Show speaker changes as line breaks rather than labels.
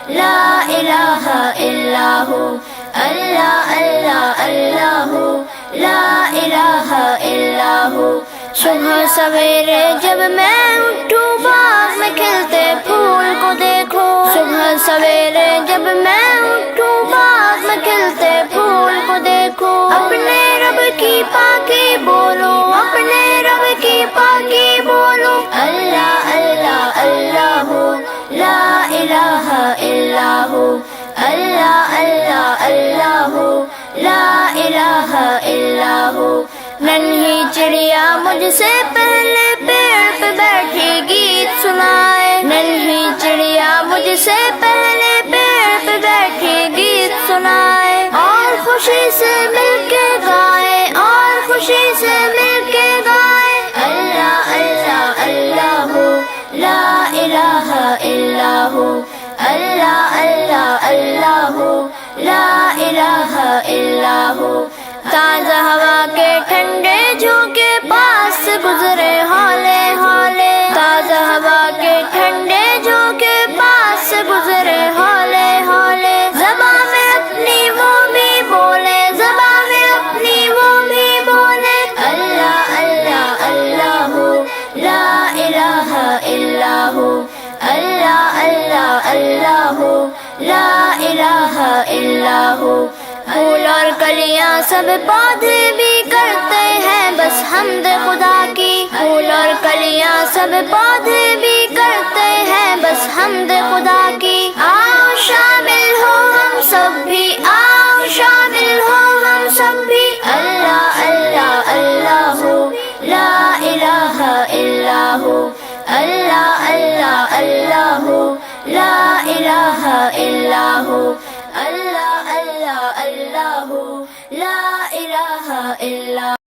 لا الہ الا ہو، اللہ اللہ اللہ ہو، لا الہ الا ہو۔ صبح سویرے جب میں اٹھوں باغ میں کھلتے پھول کو دیکھو، صبح سویرے جب میں اٹھوں باغ میں کھلتے پھول کو دیکھو، اپنے رب کی پاکی بولو، اپنے رب کی پاکی بولو، اللہ اللہ اللہ ہو، لا الہ الا ہو، اللہ اللہ اللہ ہو، لا الہ الا ہو۔ ننھی چڑیا مجھ سے پہلے پیڑ پہ بیٹھی گیت سنائے، ننھی چڑیا مجھ سے پہلے پیڑ پہ بیٹھی گیت سنائے، اور خوشی سے مل کے گائے، اور خوشی سے مل کے گائے، اللہ اللہ اللہ ہو، لا الہ الا ہو، اللہ اللہ اللہ ہو، لا الہ الا ہو۔ تازہ ہوا کے ٹھنڈے جھونکے پاس سے گزرے ہولے ہولے، تازہ ہوا کے ٹھنڈے جھونکے پاس سے گزرے ہولے ہولے، زباں میں اپنی وہ بھی بولے، زباں میں اپنی وہ بھی بولے، اللہ اللہ اللہ ہو، لا الہ الا ہو، اللہ اللہ اللہ ہو، لا الہ الا ہو۔ پھول اور کلیاں سب پودے بھی کرتے ہیں بس حمد خدا کی، پھول اور کلیاں سب پودے بھی کرتے ہیں بس حمد خدا کی، آؤ شامل ہو ہم سب بھی، آؤ شامل ہو ہم سب بھی، اللہ اللہ اللہ ہو، لا الہ الا ہو، اللہ اللہ اللہ ہو، لا الہ الا ہو، اللہ اللہ اللہ ہو، لا الہ الا